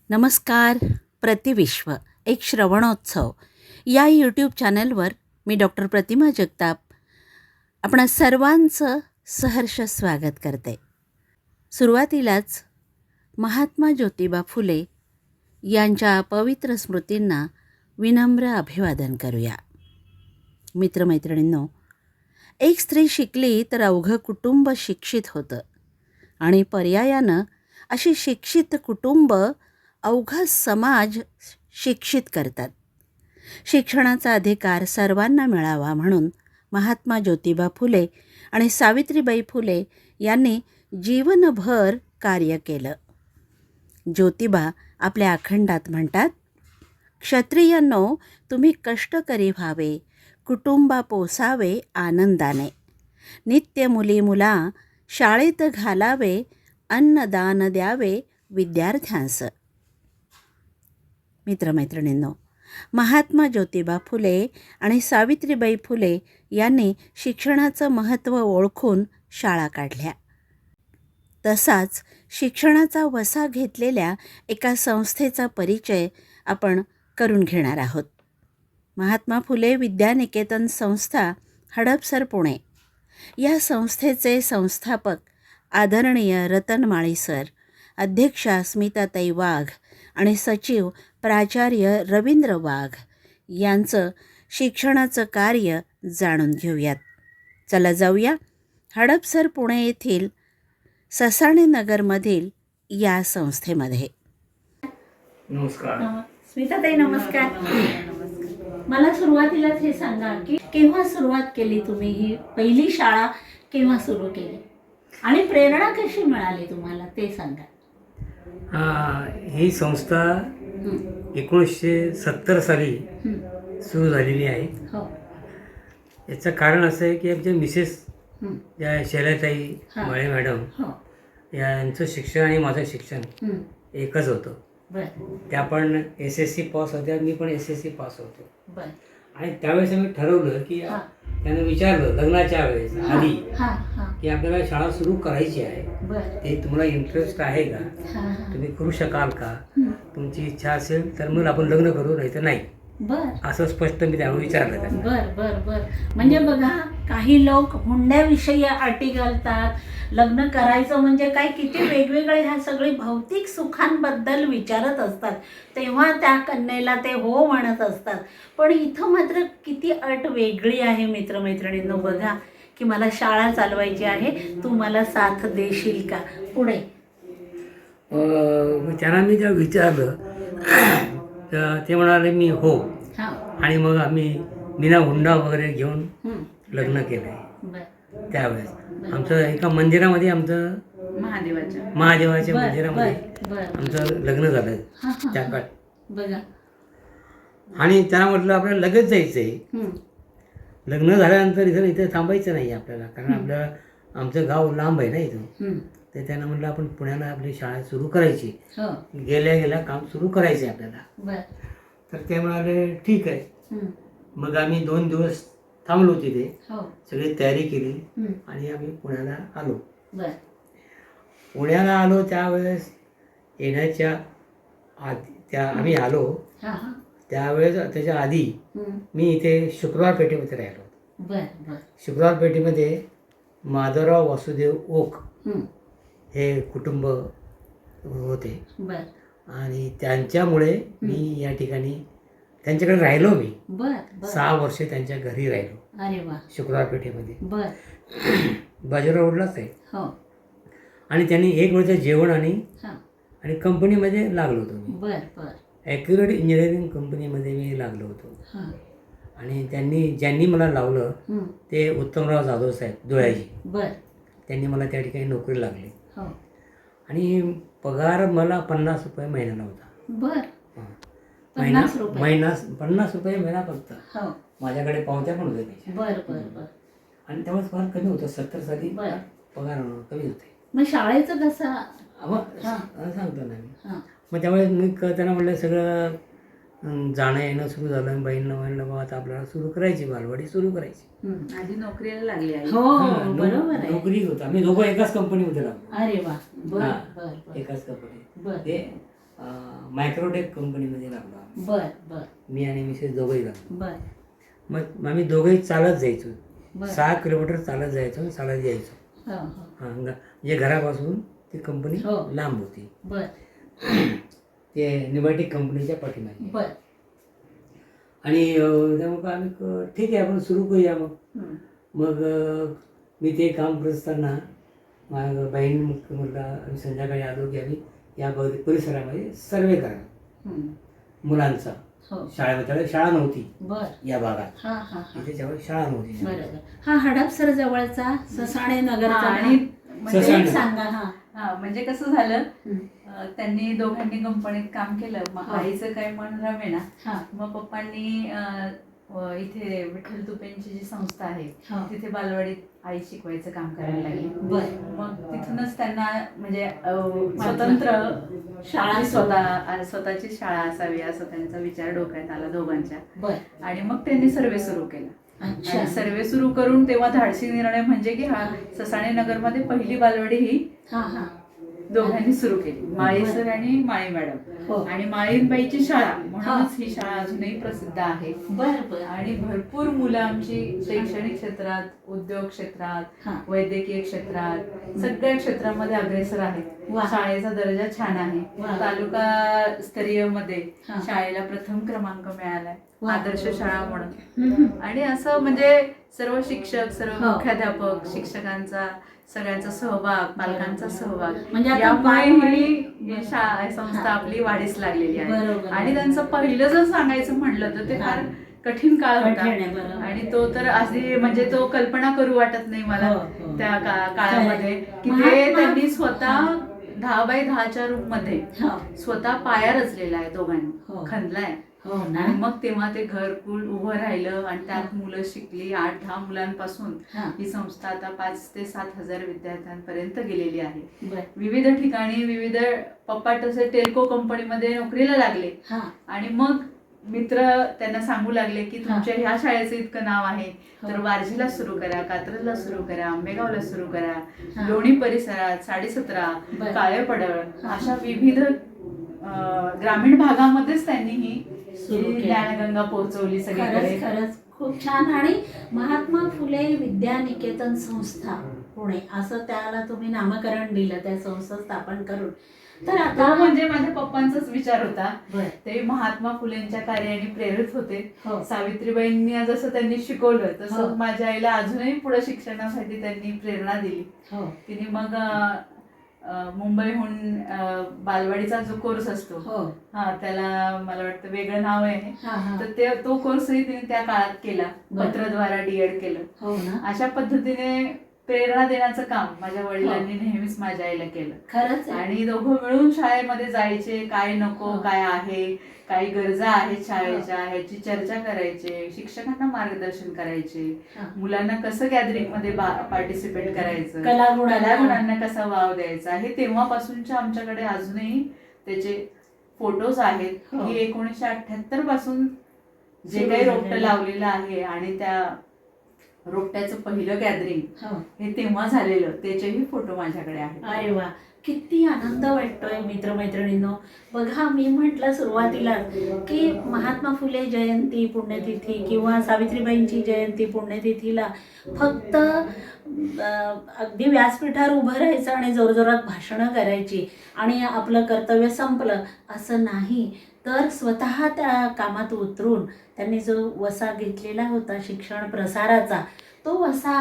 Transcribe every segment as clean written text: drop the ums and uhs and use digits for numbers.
नमस्कार. प्रतिविश्व एक श्रवणोत्सव या यूट्यूब चॅनलवर मी डॉक्टर प्रतिमा जगताप आपणा सर्वांचं सहर्ष स्वागत करते. सुरुवातीलाच महात्मा ज्योतिबा फुले यांच्या पवित्र स्मृतींना विनम्र अभिवादन करूया. मित्रमैत्रिणींनो, एक स्त्री शिकली तर अवघं कुटुंब शिक्षित होतं आणि पर्यायानं अशी शिक्षित कुटुंब अवघा समाज शिक्षित करतात. शिक्षणाचा अधिकार सर्वांना मिळावा म्हणून महात्मा ज्योतिबा फुले आणि सावित्रीबाई फुले यांनी जीवनभर कार्य केलं. ज्योतिबा आपल्या अखंडात म्हणतात, क्षत्रियांनो, तुम्ही कष्टकरी व्हावे, कुटुंबा पोसावे आनंदाने, नित्य मुली मुला शाळेत घालावे, अन्नदान द्यावे विद्यार्थ्यांस. मित्रमैत्रिणींनो, महात्मा ज्योतिबा फुले आणि सावित्रीबाई फुले यांनी शिक्षणाचं महत्त्व ओळखून शाळा काढल्या. तसाच शिक्षणाचा वसा घेतलेल्या एका संस्थेचा परिचय आपण करून घेणार आहोत. महात्मा फुले विद्यानिकेतन संस्था, हडपसर, पुणे. या संस्थेचे संस्थापक आदरणीय रतन माळी सर, अध्यक्षा स्मिताताई वाघ आणि सचिव प्राचार्य रवींद्र वाघ यांचं शिक्षणाचं कार्य जाणून घेऊयात. चला जाऊया हडपसर, पुणे येथील ससाणे नगरमधील या संस्थेमध्ये. नमस्कार. स्मिताताई नमस्कार. मला सुरुवातीलाच हे सांगा की केव्हा सुरुवात केली तुम्ही, ही पहिली शाळा केव्हा सुरू केली आणि प्रेरणा कशी मिळाली तुम्हाला ते सांगा. ही संस्था 1970 साली सुरू झालेली आहे. हो. याचं कारण असं आहे की आमचे मिसेस ज्या शैलाताई माळे मॅडम यांचं शिक्षण आणि माझं शिक्षण एकच होतं. त्या पण SSC पास होत्या, मी पण SSC पास होतो. आणि त्यावेळेस आम्ही ठरवलं की त्यानं विचारलं लग्नाच्या वेळेस आधी की आपल्याला शाळा सुरू करायची आहे, ते तुम्हाला इंटरेस्ट आहे का, तुम्ही करू शकाल का, तुमची इच्छा असेल तर मग आपण लग्न करू, नाही तर नाही, असं स्पष्ट मी त्यावेळी विचारलं. बर. म्हणजे बघा, काही लोक हुंड्याविषयी अटी घालतात, लग्न करायचं म्हणजे काय किती वेगवेगळे ह्या सगळी भौतिक सुखांबद्दल विचारत असतात, तेव्हा त्या कन्येला ते हो म्हणत असतात. पण इथं मात्र किती अट वेगळी आहे. मित्रमैत्रिणींनो, बघा की मला शाळा चालवायची आहे, तू मला साथ देशील का. पुढे त्यांना मी जेव्हा विचारलं तर ते म्हणाले मी हो. आणि मग आम्ही बिना हुंडा वगैरे घेऊन लग्न केलं आहे. त्यावेळेस आमचं एका मंदिरामध्ये, आमचं महादेवाच्या मंदिरामध्ये आमचं लग्न झालं त्या काळात. आणि त्यांना म्हटलं आपल्याला लगेच जायचं आहे, लग्न झाल्यानंतर इथे थांबायचं नाही आपल्याला, कारण आमचं गाव लांब आहे ना इथून. तर त्यांना म्हटलं आपण पुण्याला आपली शाळा सुरू करायची, गेल्या काम सुरू करायचं आहे आपल्याला. तर ते म्हणाले ठीक आहे. मग आम्ही 2 दिवस थांबलो तिथे, सगळी तयारी केली आणि आम्ही पुण्याला आलो. पुण्याला आलो त्यावेळेस येण्याच्या आधी आम्ही आलो त्यावेळेस, त्याच्या आधी मी इथे शुक्रवार पेठेमध्ये राहिलो. शुक्रवार पेठेमध्ये माधवराव वासुदेव ओक हे कुटुंब होते आणि त्यांच्यामुळे मी या ठिकाणी त्यांच्याकडे राहिलो. मी 6 वर्षे त्यांच्या घरी राहिलो शुक्रवार पेठेमध्ये. बाजीराव रोडलाच आहे. आणि त्यांनी 1 वर्ष जेवण आणि कंपनीमध्ये लागलो होतो मी. ॲक्युरेट इंजिनिअरिंग कंपनीमध्ये मी लागलो होतो. आणि ज्यांनी मला लावलं ते उत्तमराव जाधव साहेब धुळ्याजी, त्यांनी मला त्या ठिकाणी नोकरी लागली. आणि पगार मला 50 रुपये महिन्याला होता. 50 रुपये महिना फक्त. माझ्याकडे पावत्या पण होत्या. आणि त्यामुळे फार कमी होतं. 70 साली पगार कमी होते. मग शाळेचं कसं सांगतो ना मी. मग त्यामुळे मी त्यांना म्हटलं सगळं जाणं येणं सुरू झालं. बहिणीनं म्हणलं बाबा आता आपल्याला सुरू करायची, बालवाडी सुरू करायची. आधी नोकरीला लागली आहे. हो बरोबर आहे. नोकरी होता, आम्ही दोघं एकाच कंपनीमध्ये लागलो. अरे वा. एकाच कंपनी. ते मायक्रोटेक कंपनीमध्ये लागलो आम्ही. बर बर मी आणि मिसेस दोघंही लागलो. बर मग आम्ही दोघंही चालत जायचो. बर 6 किलोमीटर चालत जायचो आणि चालत यायचो. हो हो हां म्हणजे घरापासून ती कंपनी हो. लांब होती. बर ते निबाटिक कंपनीच्या पाठीमागे. बर आणि त्यामुळे आम्ही ठीक आहे आपण सुरू करूया मग. हं. मग मी ते काम करत असताना माझ्या बहीण मुलगा आम्ही संध्याकाळी आलो की आम्ही या परिसरामध्ये सर्वे करा हं. मुलांचा. हो शाळेमध्ये त्यावेळेस शाळा नव्हती बर या भागात. हा हा हा इथे त्यावेळेस शाळा नव्हती. बरोबर. हा हडपसर जवळचा ससाणे नगरचा आणि भाग. म्हणजे ससाणे. एक सांगा. हा हा म्हणजे कसं झालं, हं. त्यांनी दोघांनी कंपनीत काम केलं. मग हा. आईचं काही मन रमेना. हा मग पप्पांनी इथे विठ्ठल तुपेंची जी संस्था आहे हा तिथे बालवाडीत आई शिकवायचं काम करायला लागली. बर मग तिथूनच त्यांना म्हणजे स्वतंत्र शाळा स्वतःची शाळा असावी असं त्यांचा विचार डोक्यात आला दोघांच्या. बर आणि मग त्यांनी सर्वे सुरू केला. अच्छा आणि सर्वे सुरू करून तेव्हा धाडसी निर्णय म्हणजे की हा ससाणे नगरमध्ये पहिली बालवाडी ही हा हा दोघांनी सुरू केली, माळी सर आणि माळी मॅडम. हो आणि माळींबाईची शाळा म्हणूनच ही शाळा अजूनही प्रसिद्ध आहे. बर बर आणि भरपूर मुलं आमची शैक्षणिक क्षेत्रात, उद्योग क्षेत्रात, हा वैद्यकीय क्षेत्रात, सगळ्या क्षेत्रामध्ये अग्रेसर आहेत. वा. शाळेचा दर्जा छान आहे. वा. तालुका स्तरीय मध्ये हा. शाळेला प्रथम क्रमांक मिळालाय, वा. आदर्श शाळा म्हणून. हम्म. आणि असं म्हणजे सर्व शिक्षक, सर्व हो. मुख्याध्यापक, शिक्षकांचा सगळ्यांचा सहभाग, पालकांचा सहभाग, म्हणजे आता यामुळे बालवाडी- ही संस्था हा. आपली वाढीस लागलेली आहे. बरोबर. आणि त्यांचं पहिलं जर सांगायचं म्हटलं तर ते फार कठीण काळ कठीण होता. आहे, बरोबर. आणि तो तर आधी म्हणजे तो कल्पना करू वाटत नाही मला हो, हो. त्या काळामध्ये की महात्मा- ते त्यांनी स्वतः हा. 10x10च्या रूम मध्ये हो स्वतः पाया रचलेला आहे हो. दोघांनी, खणलाय. हो ना आणि मग तेव्हा ते घरकुल उभं राहिलं आणि त्यात मुलं शिकली. 8-10 मुलांपासून हा ही संस्था आता 5 ते 7 हजार विद्यार्थ्यांपर्यंत गेलेली आहे. बर विविध ठिकाणी विविध पप्पा तसे टेल्को कंपनीमध्ये नोकरीला लागले. हा आणि मग मित्र त्यांना सांगू लागले की तुमच्या ह्या शाळेचं इतकं नाव आहे तर वारजीला सुरू करा, कात्रजला सुरू करा, आंबेगावला सुरू करा, हा. लोणी परिसरात 17.5, बरं. काळेपडळ हा. अशा विविध ग्रामीण भागामध्येच त्यांनी ही सुरू केली. ज्ञानगंगा पोहोचवली सगळीकडे. खरंच खरंच खूप छान. आणि महात्मा फुले विद्यानिकेतन संस्था पुणे असं त्याला तुम्ही नामकरण दिलं, त्या संस्था स्थापन करून. तर तो आता म्हणजे माझ्या पप्पांचाच विचार होता. बर ते महात्मा फुलेंच्या कार्याने प्रेरित होते. हो सावित्रीबाईंनी जसं त्यांनी शिकवलं हो. तसं माझ्या आईला अजूनही पुढे शिक्षणासाठी त्यांनी प्रेरणा दिली. हो तिने मग मुंबईहून बालवाडीचा जो कोर्स असतो, हो हा त्याला मला वाटतं वेगळं नाव आहे, हा हा तर तो कोर्सही तिने त्या काळात केला. बरं. पत्रद्वारा डीएड केलं. हो ना अशा पद्धतीने प्रेरणा देण्याचं काम माझ्या वडिलांनी नेहमीच माझ्या आईला केलं. खरंच आहे. आणि दोघं मिळून शाळेमध्ये जायचे, काय नको, हो. काय आहे, काही गरजा आहेत शाळेच्या, ह्याची चर्चा करायचे, शिक्षकांना मार्गदर्शन करायचे, हा. मुलांना कसं गॅदरिंग मध्ये पार्टिसिपेट करायचं, कलागुणांना कलागुणांना कसा वाव द्यायचा, हे तेव्हापासूनच्या आमच्याकडे अजूनही त्याचे फोटोज आहेत. हो. की 1978 पासून जे सुरू काही रोपटं झालेलं. लावलेलं आहे आणि त्या रोपट्याचं पहिलं गॅदरिंग हो हे तेव्हा झालेलं, त्याचेही फोटो माझ्याकडे आहेत. अरे वा, किती आनंद वाटतोय मित्रमैत्रिणींनो. बघा, मी म्हटलं सुरुवातीला की महात्मा फुले जयंती पुण्यतिथी किंवा सावित्रीबाईंची जयंती पुण्यतिथीला फक्त अगदी व्यासपीठावर उभं राहायचं आणि जोरजोरात भाषणं करायची आणि आपलं कर्तव्य संपलं असं नाही, तर स्वतः त्या कामात उतरून त्यांनी जो वसा घेतलेला होता शिक्षण प्रसाराचा, तो वसा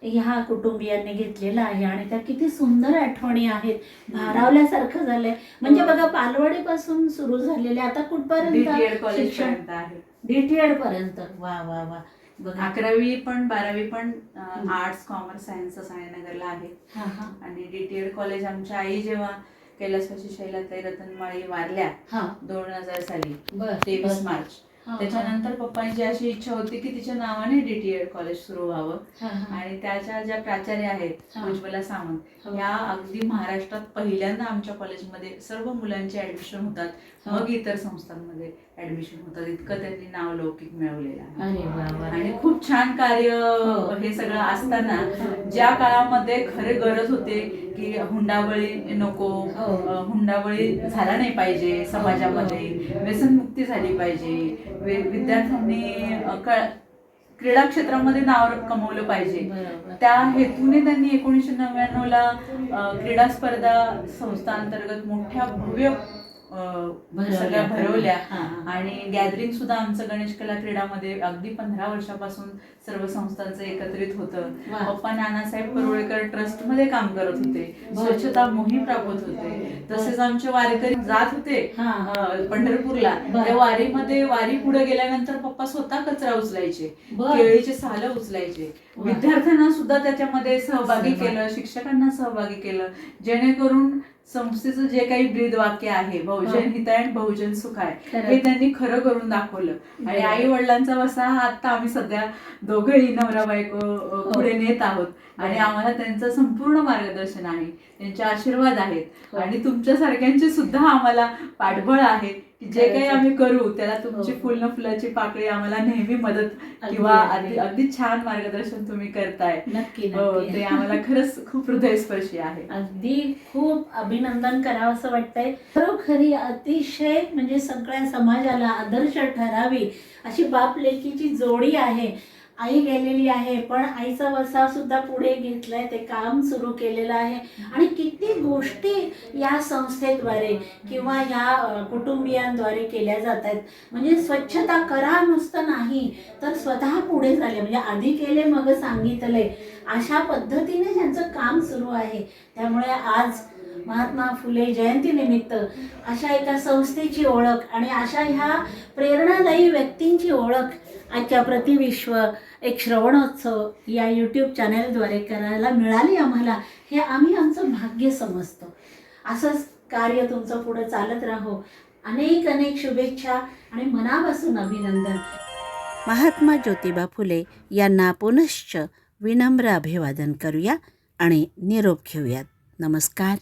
ह्या कुटुंबियांनी घेतलेला आहे. आणि त्या किती सुंदर आठवणी आहेत, भारावल्यासारखं झालंय. म्हणजे बघा, बालवाडीपासून सुरू झालेले आता DTED कुठपर्यंत कॉलेज शिक्षण, पर्यंत आहे. DTED पर्यंत. वा वा वा. बघा 11वी पण 12वी पण आर्ट्स, कॉमर्स, सायन्स सायनगरला आहे. हा हा आणि DTED कॉलेज आमच्या आई जेव्हा कैलासवासी शैलाताई रतनमाळी वारल्या हा 2000 साली बर 23 मार्च, हा, हा. त्याच्यानंतर पप्पांची अशी इच्छा होती की तिच्या नावाने DTED कॉलेज सुरू व्हावं. हा, हा. आणि त्याच्या ज्या प्राचार्य आहेत हा. उज्ज्वला सावंत, हो. ह्या अगदी महाराष्ट्रात पहिल्यांदा आमच्या कॉलेजमध्ये सर्व मुलांचे ऍडमिशन होतात, हो. मग इतर संस्थांमध्ये ऍडमिशन होतात. इतकं त्यांनी नाव लौकिक मिळवलेलं आहे. अरे वा वा. आणि खूप छान कार्य हो. हे सगळं असताना ज्या काळामध्ये खरे गरज होते की हुंडाबळी नको, हुंडाबळी झाला नाही पाहिजे समाजामध्ये, व्यसनमुक्ती झाली पाहिजे, विद्यार्थ्यांनी क्रीडा क्षेत्रामध्ये नाव कमवलं पाहिजे. त्या हेतूने त्यांनी 1999ला क्रीडा स्पर्धा संस्थांतर्गत मोठ्या भव्य सगळ्या भरवल्या आणि गॅदरिंग सुद्धा आमचं गणेश कला क्रीडामध्ये अगदी 15 वर्षापासून सर्व संस्थांचं एकत्रित होतं. पप्पा नानासाहेब परुळेकर ट्रस्ट मध्ये काम करत होते, स्वच्छता मोहीम राबवत होते. तसेच आमचे वारकरी जात होते पंढरपूरला, त्या वारीमध्ये वारी पुढे गेल्यानंतर पप्पा स्वतः कचरा उचलायचे, केळीचे सालं उचलायचे. विद्यार्थ्यांना सुद्धा त्याच्यामध्ये सहभागी केलं, शिक्षकांना सहभागी केलं, जेणेकरून संस्थेचं जे काही ब्रीद वाक्य आहे बहुजन हिताय बहुजन सुखाय हे त्यांनी खरं करून दाखवलं. आणि आई वडिलांचा वसा हा आता आम्ही सध्या दोघंही नवरा बायको पुढे नेत आहोत आणि आम्हाला त्यांचं संपूर्ण मार्गदर्शन आहे, त्यांचे आशीर्वाद आहेत आणि तुमच्यासारख्यांचे सुद्धा आम्हाला पाठबळ आहे की जे काही आम्ही करू त्याला तुमची फुल फुलाची पाकळी आम्हाला नेहमी मदत किंवा अगदी छान मार्गदर्शन तुम्ही करताय. नक्की ते आम्हाला खरंच खूप हृदयस्पर्शी आहे. अगदी खूप अभिनंदन करावं असं वाटतंय. खरोखरी अतिशय म्हणजे सगळ्या समाजाला आदर्श ठरावी अशी बाप लेकीची जोडी आहे. आई गेलेली आहे पण आईचा वसा सुद्धा पुढे घेतलाय, ते काम सुरू केलेलं आहे आणि किती गोष्टी या संस्थेद्वारे किंवा या कुटुंबियांद्वारे केल्या जात आहेत. म्हणजे स्वच्छता करा नुसतं नाही तर स्वतः पुढे झाले, म्हणजे आधी केले मग सांगितले, अशा पद्धतीने त्यांचं काम सुरू आहे. त्यामुळे आज महात्मा फुले जयंतीनिमित्त अशा एका संस्थेची ओळख आणि अशा ह्या प्रेरणादायी व्यक्तींची ओळख आजच्या प्रतिविश्व एक श्रवणोत्सव या यूट्यूब चॅनलद्वारे करायला मिळाली आम्हाला, हे आम्ही आमचं भाग्य समजतो. असंच कार्य तुमचं पुढं चालत राहो. अनेक अनेक शुभेच्छा आणि मनापासून अभिनंदन. महात्मा ज्योतिबा फुले यांना पुनश्च विनम्र अभिवादन करूया आणि निरोप घेऊयात. नमस्कार.